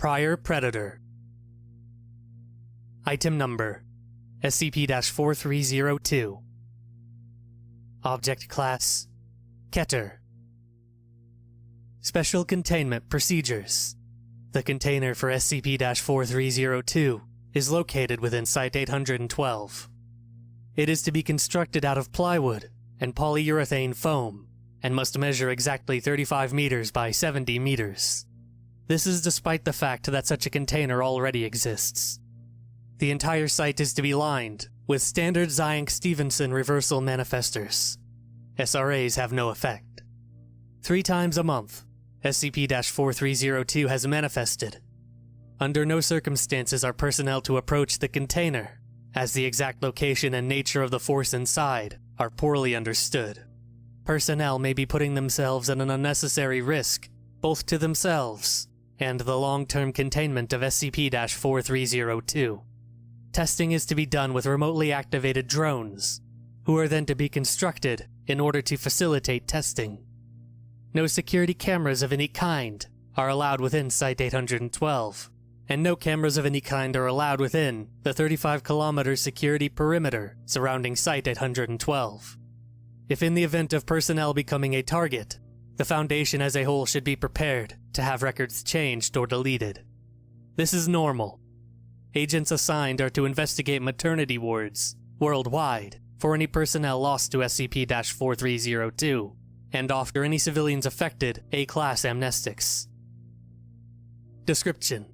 Prior Predator. Item Number: SCP-4302. Object Class: Keter. Special Containment Procedures. The container for SCP-4302 is located within Site-812. It is to be constructed out of plywood and polyurethane foam, and must measure exactly 35 meters by 70 meters. This is despite the fact that such a container already exists. The entire site is to be lined with standard Zienck-Stephenson reversal manifestors. SRAs have no effect. 3 times a month, SCP-4302 has manifested. Under no circumstances are personnel to approach the container, as the exact location and nature of the force inside are poorly understood. Personnel may be putting themselves at an unnecessary risk, both to themselves and the long-term containment of SCP-4302. Testing is to be done with remotely activated drones, who are then to be constructed in order to facilitate testing. No security cameras of any kind are allowed within Site-812, and no cameras of any kind are allowed within the 35-kilometer security perimeter surrounding Site-812. If in the event of personnel becoming a target, the Foundation as a whole should be prepared to have records changed or deleted. This is normal. Agents assigned are to investigate maternity wards worldwide for any personnel lost to SCP-4302, and offer any civilians affected A-Class amnestics. Description: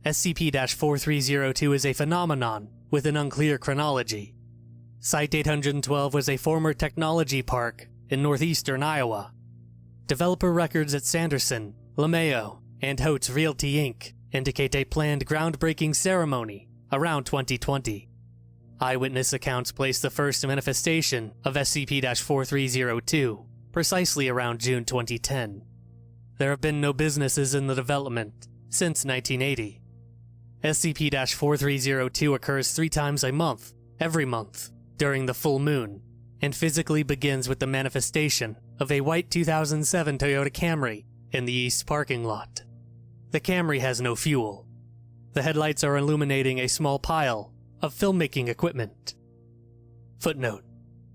SCP-4302 is a phenomenon with an unclear chronology. Site-812 was a former technology park in northeastern Iowa. Developer records at Sanderson, LeMayo, and Hotes Realty Inc. indicate a planned groundbreaking ceremony around 2020. Eyewitness accounts place the first manifestation of SCP-4302 precisely around June 2010. There have been no businesses in the development since 1980. SCP-4302 occurs 3 times a month, every month, during the full moon, and physically begins with the manifestation of a white 2007 Toyota Camry in the east parking lot. The Camry has no fuel. The headlights are illuminating a small pile of filmmaking equipment. Footnote: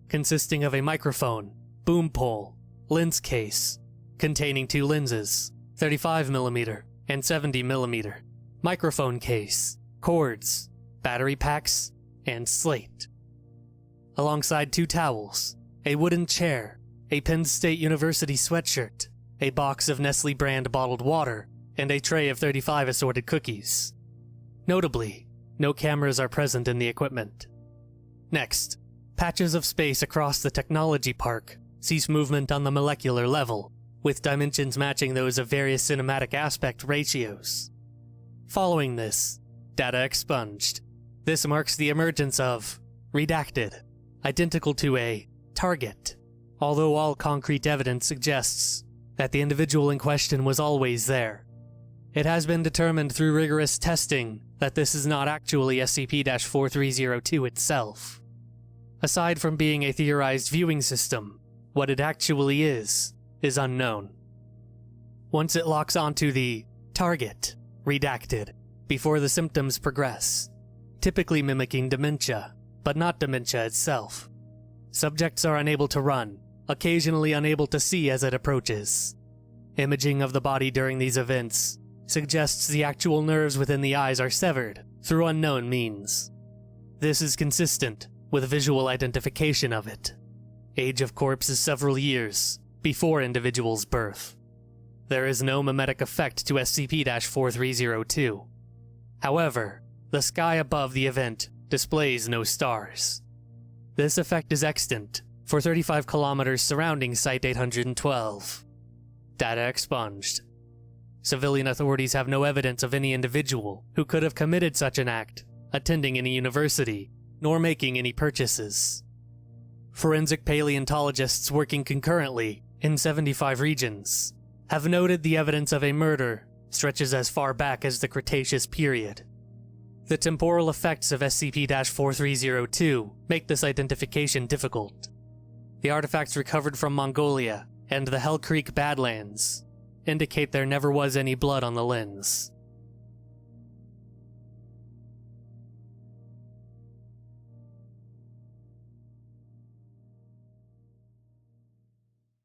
consisting of a microphone, boom pole, lens case, containing 2 lenses, 35mm and 70mm, microphone case, cords, battery packs, and slate. Alongside 2 towels, a wooden chair, a Penn State University sweatshirt, a box of Nestle brand bottled water, and a tray of 35 assorted cookies. Notably, no cameras are present in the equipment. Next, patches of space across the technology park cease movement on the molecular level, with dimensions matching those of various cinematic aspect ratios. Following this, data expunged. This marks the emergence of redacted, identical to a target, although all concrete evidence suggests that the individual in question was always there. It has been determined through rigorous testing that this is not actually SCP-4302 itself. Aside from being a theorized viewing system, what it actually is unknown. Once it locks onto the target, redacted, before the symptoms progress, typically mimicking dementia, but not dementia itself. Subjects are unable to run, occasionally unable to see as it approaches. Imaging of the body during these events suggests the actual nerves within the eyes are severed through unknown means. This is consistent with visual identification of it. Age of corpse is several years before individual's birth. There is no mimetic effect to SCP-4302. However, the sky above the event displays no stars. This effect is extant for 35 kilometers surrounding Site-812. Data expunged. Civilian authorities have no evidence of any individual who could have committed such an act, attending any university, nor making any purchases. Forensic paleontologists working concurrently in 75 regions have noted the evidence of a murder stretches as far back as the Cretaceous period. The temporal effects of SCP-4302 make this identification difficult. The artifacts recovered from Mongolia and the Hell Creek Badlands indicate there never was any blood on the lens.